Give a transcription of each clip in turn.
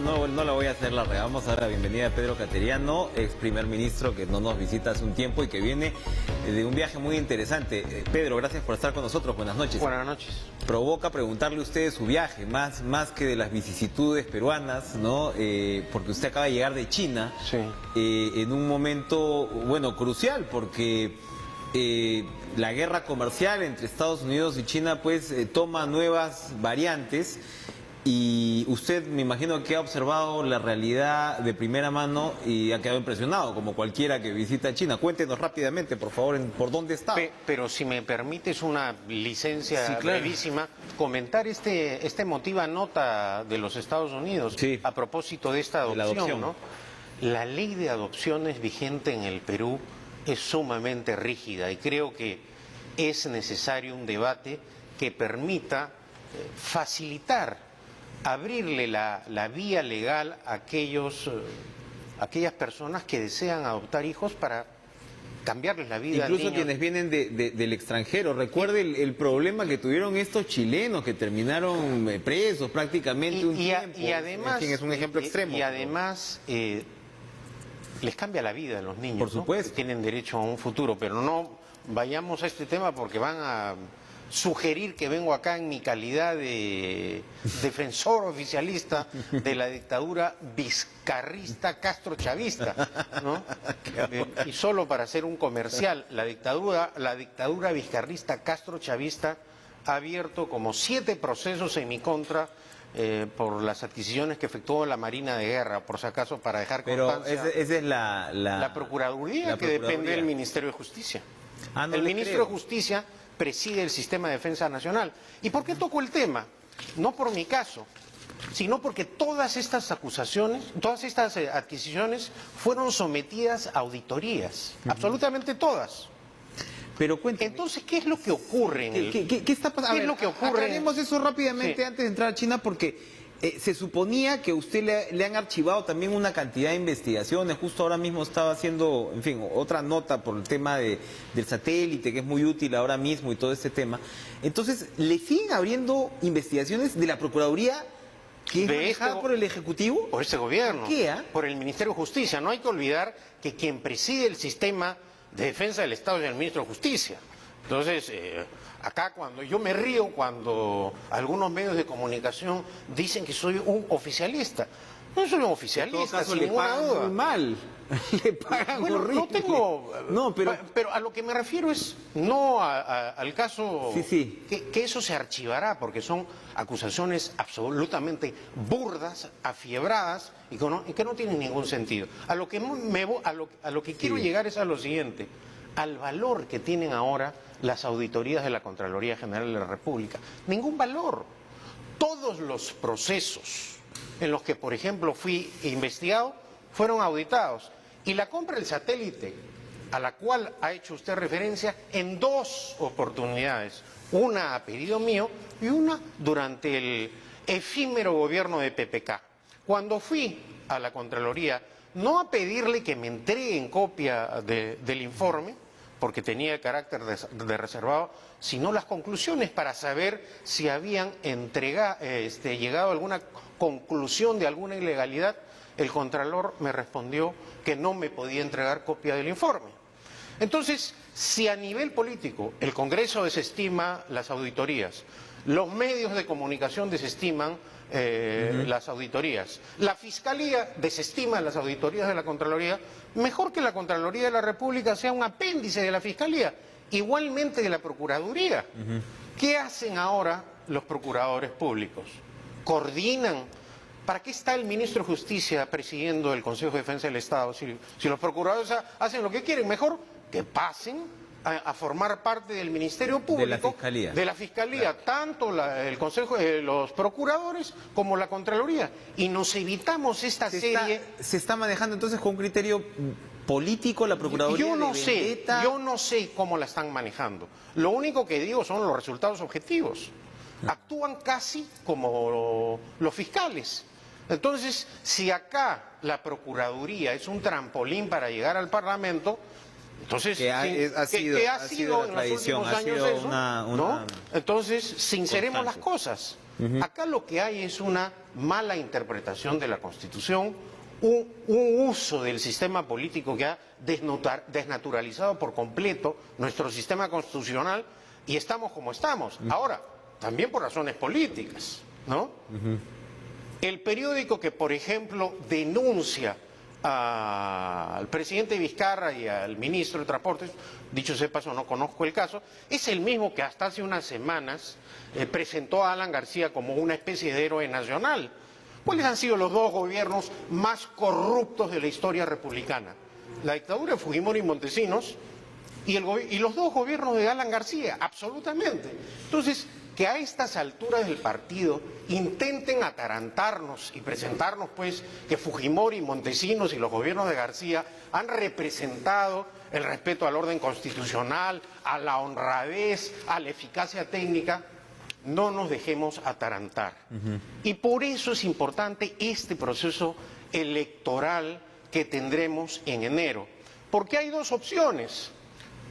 no la voy a hacer larga. Vamos a dar la bienvenida a Pedro Cateriano, ex primer ministro que no nos visita hace un tiempo y que viene de un viaje muy interesante. Pedro, gracias por estar con nosotros. Buenas noches. Buenas noches. Provoca preguntarle a usted de su viaje, más que de las vicisitudes peruanas, ¿no? Porque usted acaba de llegar de China, Sí. En un momento, bueno, crucial, porque la guerra comercial entre Estados Unidos y China, pues, toma nuevas variantes. Y usted, me imagino que ha observado la realidad de primera mano y ha quedado impresionado, como cualquiera que visita China. Cuéntenos rápidamente, por favor, por dónde está. Pero si me permites una licencia Sí, claro. brevísima, comentar esta emotiva nota de los Estados Unidos, Sí. a propósito de esta De la adopción, adopción. ¿no? La ley de adopciones vigente en el Perú es sumamente rígida y creo que es necesario un debate que permita facilitar, abrirle la vía legal a aquellas personas que desean adoptar hijos para cambiarles la vida. Incluso al niño. quienes vienen del extranjero. Recuerde el problema que tuvieron estos chilenos que terminaron presos prácticamente un tiempo. Y además, En fin, es un ejemplo extremo. Y además les cambia la vida a los niños. Por supuesto. ¿no? Que tienen derecho a un futuro, pero no vayamos a este tema porque van a sugerir que vengo acá en mi calidad de defensor oficialista de la dictadura vizcarrista castrochavista, ¿no? Y solo para hacer un comercial, la dictadura vizcarrista castrochavista ha abierto como 7 procesos en mi contra por las adquisiciones que efectuó la Marina de Guerra, por si acaso, para dejar constancia. Pero esa es La Procuraduría, que depende del Ministerio de Justicia. Ah, no el le Ministro creo. de Justicia preside el Sistema de Defensa Nacional. ¿Y por qué toco el tema? No por mi caso, sino porque todas estas acusaciones, todas estas adquisiciones fueron sometidas a auditorías, absolutamente todas. Pero cuénteme. Entonces, ¿qué es lo que ocurre en el... ¿Qué está pasando? ¿Qué es lo que ocurre? Aclaremos eso rápidamente Sí. antes de entrar a China, porque se suponía que usted le han archivado también una cantidad de investigaciones. Justo ahora mismo estaba haciendo, en fin, otra nota por el tema del satélite, que es muy útil ahora mismo y todo este tema. Entonces, ¿le siguen abriendo investigaciones de la Procuraduría que es De manejada este por el Ejecutivo? Por este gobierno, ¿Qué, ah? por el Ministerio de Justicia. No hay que olvidar que quien preside el sistema de defensa del Estado es el Ministro de Justicia. Entonces, acá cuando yo me río cuando algunos medios de comunicación dicen que soy un oficialista. No soy un En todo oficialista, caso, sin le ninguna pagan duda. muy mal. Le pagan Bueno, horrible. no tengo... No, pero... Pero a lo que me refiero es no al caso Sí. que eso se archivará, porque son acusaciones absolutamente burdas, afiebradas y que no tienen ningún sentido. A lo que quiero llegar es a lo siguiente, al valor que tienen ahora las auditorías de la Contraloría General de la República. Ningún valor. Todos los procesos en los que, por ejemplo, fui investigado fueron auditados. Y la compra del satélite, a la cual ha hecho usted referencia, en 2 oportunidades. Una a pedido mío y una durante el efímero gobierno de PPK. Cuando fui a la Contraloría, no a pedirle que me entreguen copia del informe, porque tenía carácter de reservado, sino las conclusiones para saber si habían llegado a alguna conclusión de alguna ilegalidad. El Contralor me respondió que no me podía entregar copia del informe. Entonces, si a nivel político el Congreso desestima las auditorías, los medios de comunicación desestiman las auditorías, la Fiscalía desestima las auditorías de la Contraloría, mejor que la Contraloría de la República sea un apéndice de la Fiscalía, igualmente de la Procuraduría. ¿Qué hacen ahora los procuradores públicos? ¿Coordinan? ¿Para qué está el Ministro de Justicia presidiendo el Consejo de Defensa del Estado? Si los procuradores hacen lo que quieren, mejor que pasen a formar parte del Ministerio Público, de la Fiscalía, claro. Tanto el Consejo de los Procuradores como la Contraloría, y nos evitamos esta serie. ¿Se está manejando entonces con un criterio político la Procuraduría? Yo no sé cómo la están manejando. Lo único que digo son los resultados objetivos. Actúan casi como los fiscales. Entonces, si acá la Procuraduría es un trampolín para llegar al Parlamento, entonces, que ha sido en los últimos años eso, ¿no? Entonces, sinceremos las cosas. Acá lo que hay es una mala interpretación de la Constitución, un uso del sistema político que ha desnaturalizado por completo nuestro sistema constitucional y estamos como estamos. Ahora, también por razones políticas, ¿no? El periódico que, por ejemplo, denuncia al presidente Vizcarra y al ministro de Transportes, dicho sea de paso, no conozco el caso, es el mismo que hasta hace unas semanas presentó a Alan García como una especie de héroe nacional. ¿Cuáles han sido los dos gobiernos más corruptos de la historia republicana? La dictadura de Fujimori y Montesinos y los dos gobiernos de Alan García, absolutamente. Entonces, que a estas alturas del partido intenten atarantarnos y presentarnos pues que Fujimori, Montesinos y los gobiernos de García han representado el respeto al orden constitucional, a la honradez, a la eficacia técnica, no nos dejemos atarantar. Y por eso es importante este proceso electoral que tendremos en enero, porque hay dos opciones.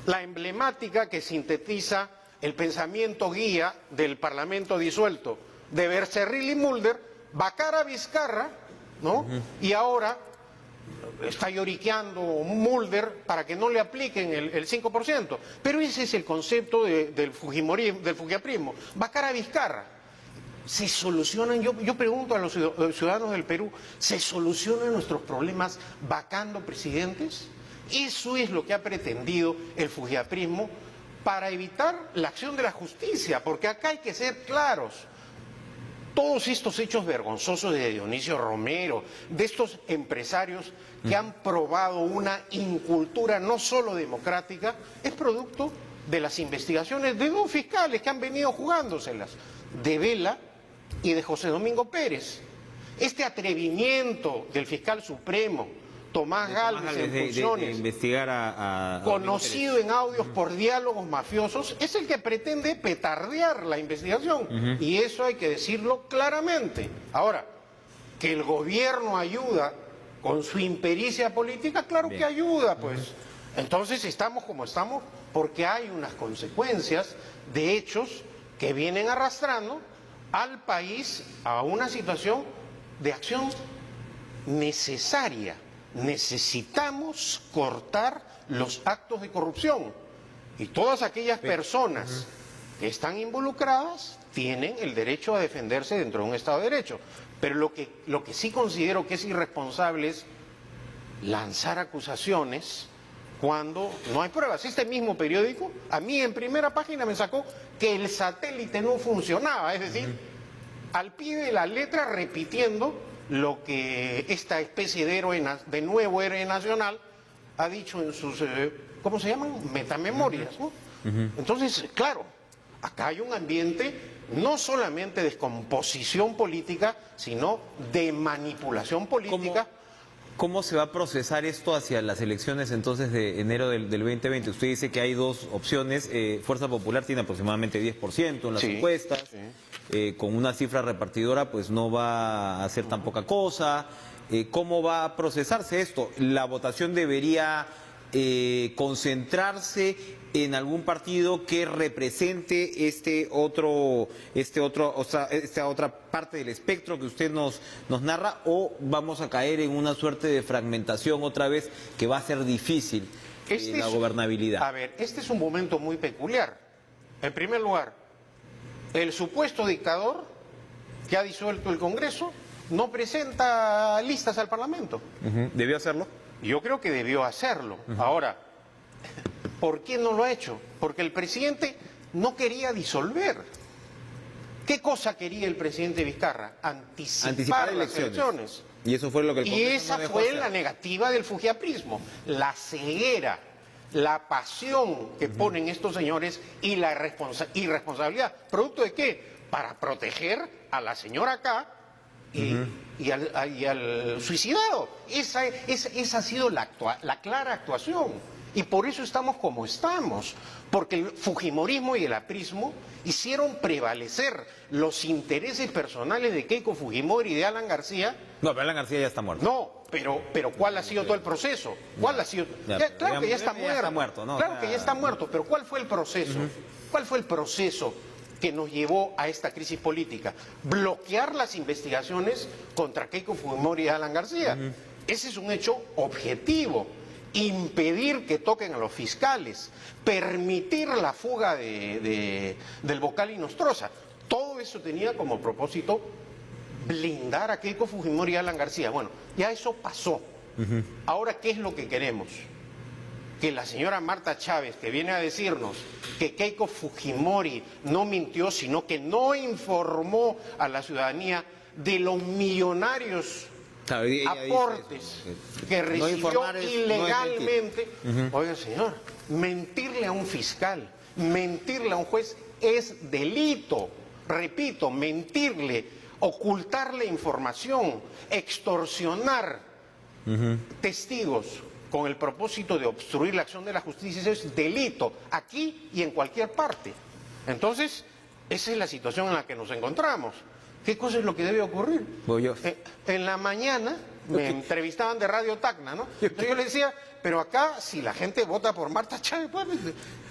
La emblemática que sintetiza el pensamiento guía del Parlamento disuelto de Becerril y Mulder, vacar a Vizcarra, ¿no? Y ahora está lloriqueando Mulder para que no le apliquen el 5%. Pero ese es el concepto del fujiaprismo, vacar a Vizcarra. ¿Se solucionan? Yo pregunto a los ciudadanos del Perú, ¿se solucionan nuestros problemas vacando presidentes? Eso es lo que ha pretendido el fujiaprismo para evitar la acción de la justicia, porque acá hay que ser claros. Todos estos hechos vergonzosos de Dionisio Romero, de estos empresarios que han probado una incultura no solo democrática, es producto de las investigaciones de dos fiscales que han venido jugándoselas, de Vela y de José Domingo Pérez. Este atrevimiento del fiscal supremo Tomás Gálvez en funciones, de investigar a conocido en audios por diálogos mafiosos, es el que pretende petardear la investigación. Y eso hay que decirlo claramente. Ahora, que el gobierno ayuda con su impericia política, claro que ayuda, pues. Entonces estamos como estamos porque hay unas consecuencias de hechos que vienen arrastrando al país a una situación de acción necesaria. Necesitamos cortar los actos de corrupción y todas aquellas personas que están involucradas tienen el derecho a defenderse dentro de un Estado de Derecho. Pero lo que sí considero que es irresponsable es lanzar acusaciones cuando no hay pruebas. Este mismo periódico, a mí en primera página me sacó que el satélite no funcionaba, es decir, al pie de la letra repitiendo lo que esta especie de nuevo héroe nacional ha dicho en sus, ¿cómo se llaman? Metamemorias, ¿no? Entonces, claro, acá hay un ambiente no solamente de descomposición política, sino de manipulación política. ¿Cómo se va a procesar esto hacia las elecciones entonces de enero del 2020? Usted dice que hay dos opciones. Fuerza Popular tiene aproximadamente 10% en las encuestas. Con una cifra repartidora pues no va a hacer tan poca cosa. ¿Cómo va a procesarse esto? ¿La votación debería concentrarse en algún partido que represente esta otra parte del espectro que usted nos narra, o vamos a caer en una suerte de fragmentación otra vez que va a ser difícil la gobernabilidad? A ver, este es un momento muy peculiar. En primer lugar, el supuesto dictador que ha disuelto el Congreso no presenta listas al Parlamento. ¿Debió hacerlo? Yo creo que debió hacerlo. Ahora, ¿por qué no lo ha hecho? Porque el presidente no quería disolver. ¿Qué cosa quería el presidente Vizcarra? Anticipar las elecciones. Y eso fue lo que el Congreso y esa no dejó fue hacer. La negativa del fujiaprismo, la ceguera, la pasión que ponen estos señores y la irresponsabilidad. ¿Producto de qué? Para proteger a la señora K y al suicidado. Esa ha sido la clara actuación. Y por eso estamos como estamos. Porque el fujimorismo y el aprismo hicieron prevalecer los intereses personales de Keiko Fujimori y de Alan García. No, pero Alan García ya está muerto. No, pero ¿cuál ha sido todo el proceso? ¿Cuál ha sido? Claro que ya está muerto. ¿no? Claro que ya está muerto, pero ¿cuál fue el proceso? ¿Cuál fue el proceso que nos llevó a esta crisis política. Bloquear las investigaciones contra Keiko Fujimori y Alan García. Ese es un hecho objetivo. Impedir que toquen a los fiscales, permitir la fuga del vocal Inostroza. Todo eso tenía como propósito blindar a Keiko Fujimori y Alan García. Bueno, ya eso pasó. Ahora, ¿qué es lo que queremos? Que la señora Marta Chávez, que viene a decirnos que Keiko Fujimori no mintió, sino que no informó a la ciudadanía de los millonarios aportes que recibió ilegalmente. Oiga, señor, mentirle a un fiscal, mentirle a un juez es delito. Repito, mentirle, ocultarle información, extorsionar testigos con el propósito de obstruir la acción de la justicia, eso es delito, aquí y en cualquier parte. Entonces, esa es la situación en la que nos encontramos. ¿Qué cosa es lo que debe ocurrir? En la mañana me entrevistaban de Radio Tacna, ¿no? Entonces yo le decía, pero acá si la gente vota por Marta Chávez, pues,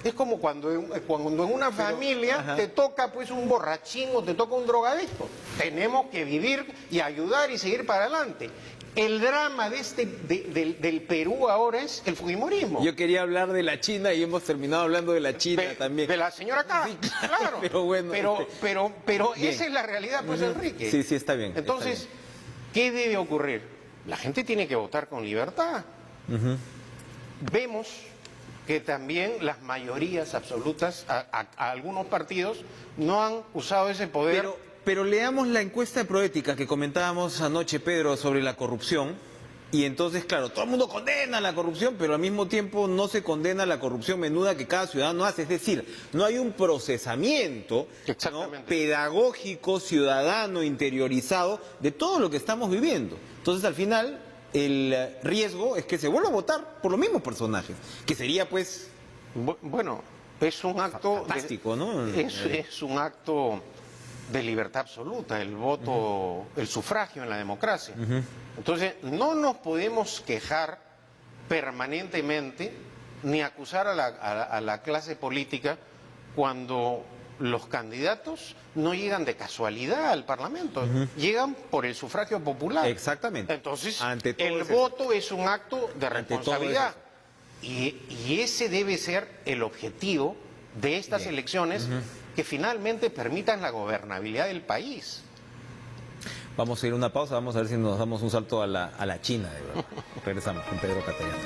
es como cuando en una familia te toca pues un borrachín o te toca un drogadicto. Tenemos que vivir y ayudar y seguir para adelante. El drama del Perú ahora es el fujimorismo. Yo quería hablar de la China y hemos terminado hablando de la China también. De la señora acá, sí, claro. Pero bueno, pero esa es la realidad, pues, Enrique. Sí, está bien. Entonces, está bien. ¿Qué debe ocurrir? La gente tiene que votar con libertad. Vemos que también las mayorías absolutas, a algunos partidos, no han usado ese poder. Pero leamos la encuesta de Proética que comentábamos anoche, Pedro, sobre la corrupción. Y entonces, claro, todo el mundo condena la corrupción, pero al mismo tiempo no se condena la corrupción menuda que cada ciudadano hace. Es decir, no hay un procesamiento, ¿no?, pedagógico, ciudadano, interiorizado de todo lo que estamos viviendo. Entonces, al final, el riesgo es que se vuelva a votar por los mismos personajes, que sería, pues... Bueno, es un acto... fantástico, ¿no? Es un acto de libertad absoluta, el voto, el sufragio en la democracia. Entonces, no nos podemos quejar permanentemente ni acusar a la clase política cuando los candidatos no llegan de casualidad al Parlamento, llegan por el sufragio popular. Exactamente. Entonces, el voto es un acto de responsabilidad. Y ese debe ser el objetivo de estas elecciones que finalmente permitan la gobernabilidad del país. Vamos a ir a una pausa, vamos a ver si nos damos un salto a la China, de verdad. Regresamos con Pedro Cateriano.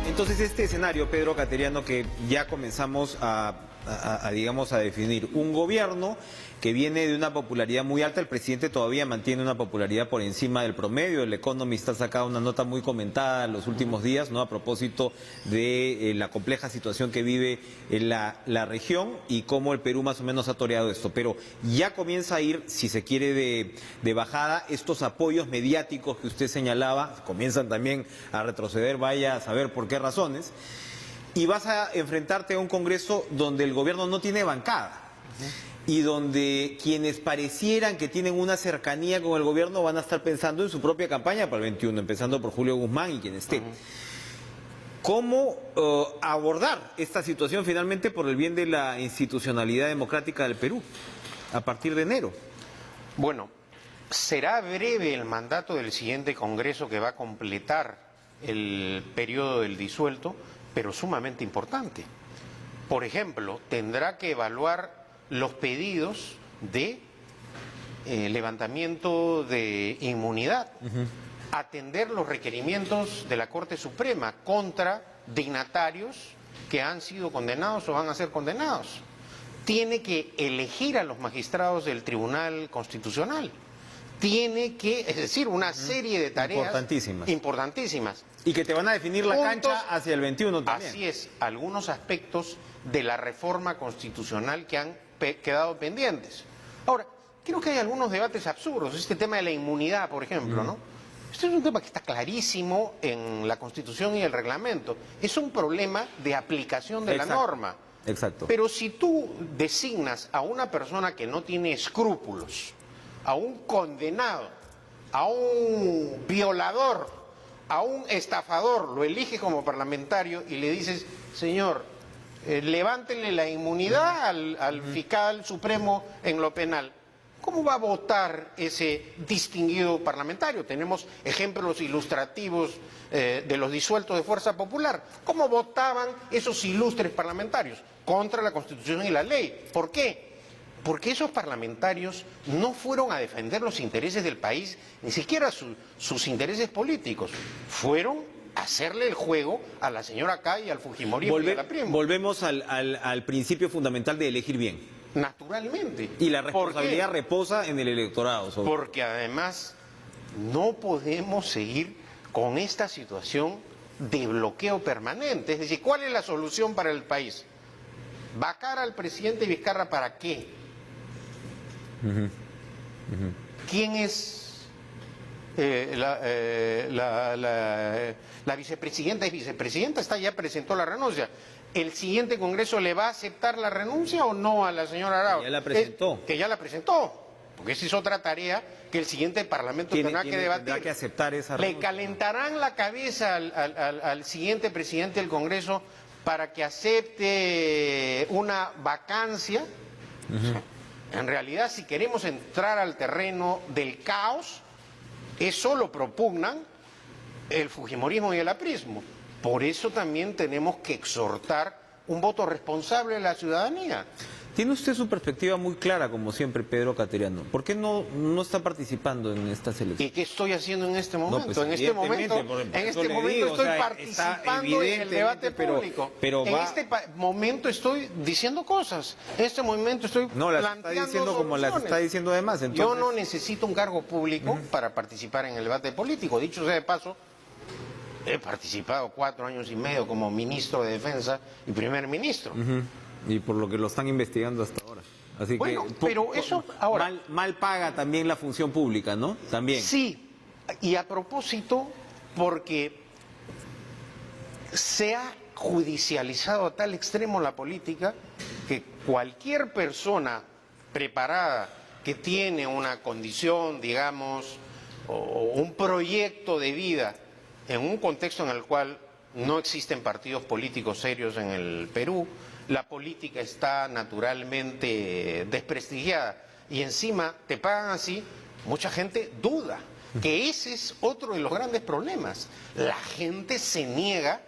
Entonces este escenario, Pedro Cateriano, que ya comenzamos digamos, a definir, un gobierno que viene de una popularidad muy alta, el presidente todavía mantiene una popularidad por encima del promedio, el Economist ha sacado una nota muy comentada en los últimos días, ¿no?, a propósito de la compleja situación que vive la región y cómo el Perú más o menos ha toreado esto, pero ya comienza a ir, si se quiere, de bajada, estos apoyos mediáticos que usted señalaba, comienzan también a retroceder, vaya a saber por qué razones, y vas a enfrentarte a un Congreso donde el gobierno no tiene bancada. Y donde quienes parecieran que tienen una cercanía con el gobierno van a estar pensando en su propia campaña para el 21, empezando por Julio Guzmán y quien esté. ¿Cómo abordar esta situación finalmente por el bien de la institucionalidad democrática del Perú a partir de enero? Bueno, será breve el mandato del siguiente Congreso que va a completar el periodo del disuelto, pero sumamente importante. Por ejemplo, tendrá que evaluar los pedidos de levantamiento de inmunidad, atender los requerimientos de la Corte Suprema contra dignatarios que han sido condenados o van a ser condenados. Tiene que elegir a los magistrados del Tribunal Constitucional. Tiene que, es decir, una serie de tareas importantísimas. Y que te van a definir la cancha hacia el 21 también. Así es, algunos aspectos de la reforma constitucional que han quedado pendientes. Ahora, creo que hay algunos debates absurdos. Este tema de la inmunidad, por ejemplo, ¿no? Este es un tema que está clarísimo en la Constitución y el reglamento. Es un problema de aplicación de la norma. Exacto. Pero si tú designas a una persona que no tiene escrúpulos, a un condenado, a un violador, a un estafador, lo elige como parlamentario y le dices, señor, levántenle la inmunidad al fiscal supremo en lo penal. ¿Cómo va a votar ese distinguido parlamentario? Tenemos ejemplos ilustrativos de los disueltos de Fuerza Popular. ¿Cómo votaban esos ilustres parlamentarios? Contra la Constitución y la ley. ¿Por qué? Porque esos parlamentarios no fueron a defender los intereses del país, ni siquiera sus intereses políticos. Fueron a hacerle el juego a la señora Kay y al Fujimorismo y a la Primo. Volvemos al principio fundamental de elegir bien. Naturalmente. Y la responsabilidad reposa en el electorado. Porque además no podemos seguir con esta situación de bloqueo permanente. Es decir, ¿cuál es la solución para el país? ¿Vacar al presidente Vizcarra para qué? ¿Quién es la vicepresidenta? Es vicepresidenta, ya presentó la renuncia. ¿El siguiente Congreso le va a aceptar la renuncia o no a la señora Arauz? Ya la presentó. Que ya la presentó, porque esa es otra tarea que el siguiente Parlamento tendrá que debatir. Tendrá que aceptar esa renuncia. ¿Le calentarán la cabeza al siguiente presidente del Congreso para que acepte una vacancia? En realidad, si queremos entrar al terreno del caos, eso lo propugnan el fujimorismo y el aprismo. Por eso también tenemos que exhortar un voto responsable de la ciudadanía. Tiene usted su perspectiva muy clara, como siempre, Pedro Cateriano. ¿Por qué no está participando en estas elecciones? ¿Y qué estoy haciendo en este momento? Pues, en este momento estoy participando en el debate público. En este momento estoy diciendo cosas. En este momento estoy planteando está diciendo como las está diciendo además. Entonces... Yo no necesito un cargo público para participar en el debate político. Dicho sea de paso, he participado 4 años y medio como ministro de Defensa y primer ministro. Y por lo que lo están investigando hasta ahora. Así bueno, que pero eso ahora mal paga también la función pública, ¿no? También. Sí, y a propósito, porque se ha judicializado a tal extremo la política que cualquier persona preparada que tiene una condición, digamos, o un proyecto de vida en un contexto en el cual no existen partidos políticos serios en el Perú, la política está naturalmente desprestigiada y encima te pagan así, mucha gente duda, que ese es otro de los grandes problemas. La gente se niega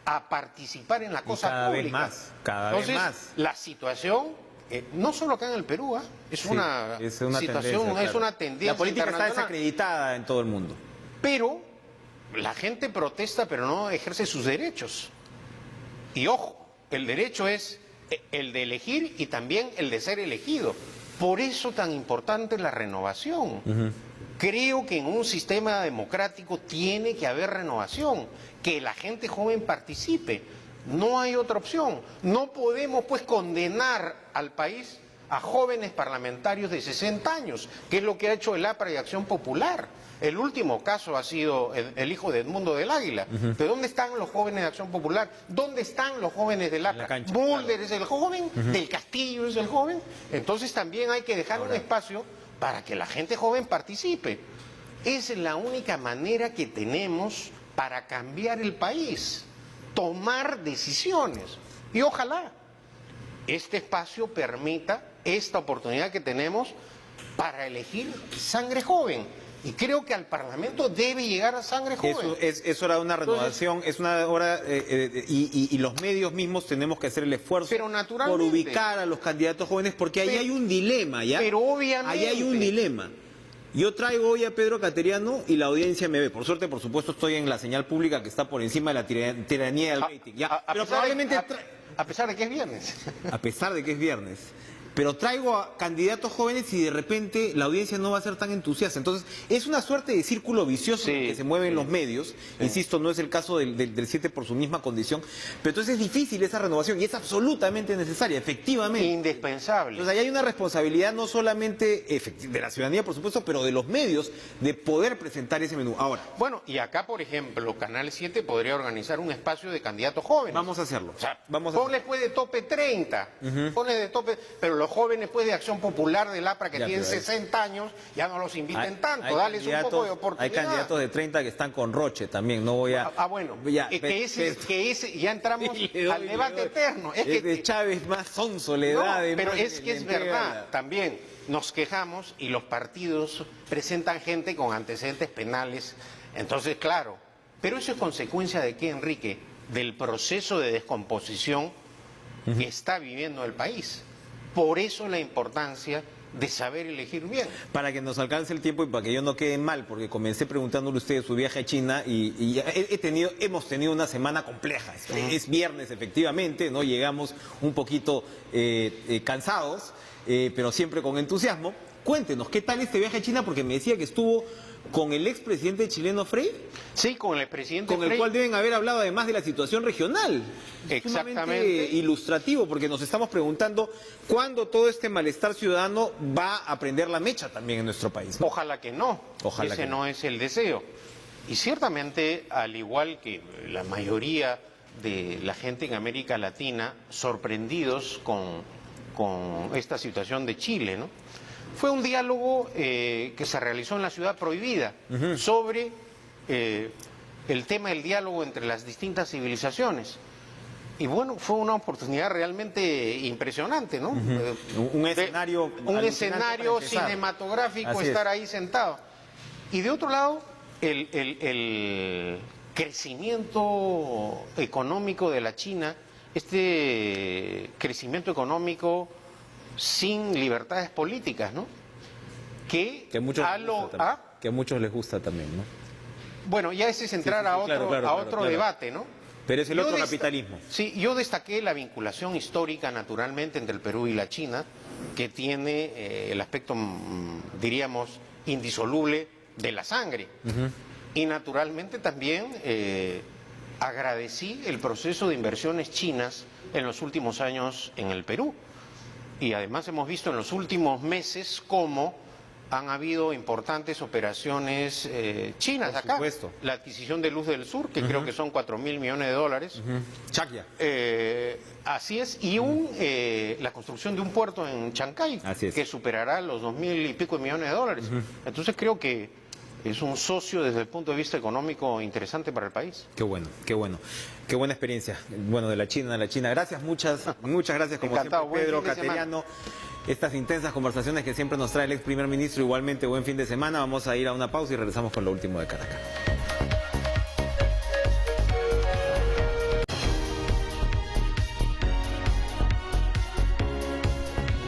a participar en la cosa cada pública. Cada vez más. La situación, no solo acá en el Perú, es una situación, es una tendencia. La política está desacreditada en todo el mundo. Pero la gente protesta, pero no ejerce sus derechos. Y ojo, el derecho es el de elegir y también el de ser elegido. Por eso tan importante la renovación. Creo que en un sistema democrático tiene que haber renovación, que la gente joven participe. No hay otra opción. No podemos pues condenar al país a jóvenes parlamentarios de 60 años, que es lo que ha hecho el APRA y Acción Popular. El último caso ha sido el hijo de Edmundo del Águila. ¿Pero dónde están los jóvenes de Acción Popular? ¿Dónde están los jóvenes del APRA? ¿Mulder es el joven? ¿Del Castillo es el joven? Entonces también hay que dejar un espacio para que la gente joven participe. Esa es la única manera que tenemos para cambiar el país. Tomar decisiones. Y ojalá este espacio permita esta oportunidad que tenemos para elegir sangre joven. Y creo que al Parlamento debe llegar a sangre joven. Es hora de una renovación, es una hora, y los medios mismos tenemos que hacer el esfuerzo por ubicar a los candidatos jóvenes, porque ahí hay un dilema, ¿ya? Pero obviamente. Ahí hay un dilema. Yo traigo hoy a Pedro Cateriano y la audiencia me ve. Por suerte, por supuesto, estoy en la señal pública que está por encima de la tiranía del rating. ¿Ya? Pero probablemente... A pesar de que es viernes. A pesar de que es viernes. Pero traigo a candidatos jóvenes y de repente la audiencia no va a ser tan entusiasta. Entonces, es una suerte de círculo vicioso en el que se mueven los medios. Insisto, no es el caso del 7 por su misma condición. Pero entonces es difícil esa renovación y es absolutamente necesaria, efectivamente. Indispensable. Entonces, ahí hay una responsabilidad no solamente de la ciudadanía, por supuesto, pero de los medios de poder presentar ese menú. Ahora. Bueno, y acá, por ejemplo, Canal 7 podría organizar un espacio de candidatos jóvenes. Vamos a hacerlo. O sea, ponle pues de tope 30. Ponle de tope, pero los los jóvenes pues de Acción Popular del APRA que Ya, tienen pero 60 años, ya no los inviten tanto, hay dales un poco de candidatos- oportunidad. Hay candidatos de 30 que están con Roche también, no voy a... Bueno, Ya, que ese, ya entramos al debate eterno. Es que de Chávez más sonso le no, da de pero más es le que es entrega verdad, la- también nos quejamos y los partidos presentan gente con antecedentes penales. Entonces, claro, pero eso es consecuencia de qué, Enrique, del proceso de descomposición que está viviendo el país. Por eso la importancia de saber elegir bien. Para que nos alcance el tiempo y para que yo no quede mal, porque comencé preguntándole a usted su viaje a China y hemos tenido una semana compleja. Es viernes, efectivamente, ¿no? Llegamos un poquito cansados, pero siempre con entusiasmo. Cuéntenos, ¿qué tal este viaje a China? Porque me decía que estuvo con el expresidente chileno Frei, Sí, con el presidente con el Frei. cual deben haber hablado además de la situación regional. Exactamente. Sumamente ilustrativo, porque nos estamos preguntando cuándo todo este malestar ciudadano va a prender la mecha también en nuestro país, ¿no? Ojalá que no. Ojalá Ese que no es el deseo. Y ciertamente, al igual que la mayoría de la gente en América Latina, sorprendidos con esta situación de Chile, ¿no? Fue un diálogo que se realizó en la Ciudad Prohibida sobre el tema del diálogo entre las distintas civilizaciones. Y bueno, fue una oportunidad realmente impresionante, ¿no? Un escenario un alucinante escenario para empezar. cinematográfico, Así es. estar ahí sentado. Y de otro lado, el crecimiento económico de la China, este crecimiento económico sin libertades políticas, ¿no? Que a muchos les gusta también. Que a muchos les gusta también, ¿no? Bueno, ya ese es entrar Sí, sí, a sí, otro, claro, a otro debate, ¿no? Pero es el Yo otro desta- capitalismo. Sí, yo destaqué la vinculación histórica, naturalmente, entre el Perú y la China, que tiene el aspecto, diríamos, indisoluble de la sangre. Y naturalmente también agradecí el proceso de inversiones chinas en los últimos años en el Perú. Y además hemos visto en los últimos meses cómo han habido importantes operaciones chinas Por acá. supuesto. La adquisición de Luz del Sur, que creo que son 4.000 millones de dólares. Chacya. Así es. Y la construcción de un puerto en Chancay, Así es. que superará los 2.000 y pico de millones de dólares. Entonces creo que es un socio desde el punto de vista económico interesante para el país. Qué bueno, qué bueno. Qué buena experiencia. Bueno, de la China a la China. Gracias, muchas gracias como Encantado. siempre, Buen Pedro fin de semana. Cateriano. Estas intensas conversaciones que siempre nos trae el ex primer ministro, igualmente buen fin de semana. Vamos a ir a una pausa y regresamos con lo último de Caracas.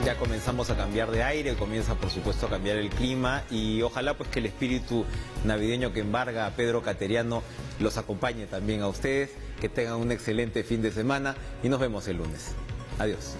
Ya comenzamos a cambiar de aire, comienza por supuesto a cambiar el clima y ojalá pues que el espíritu navideño que embarga a Pedro Cateriano los acompañe también a ustedes, que tengan un excelente fin de semana y nos vemos el lunes. Adiós.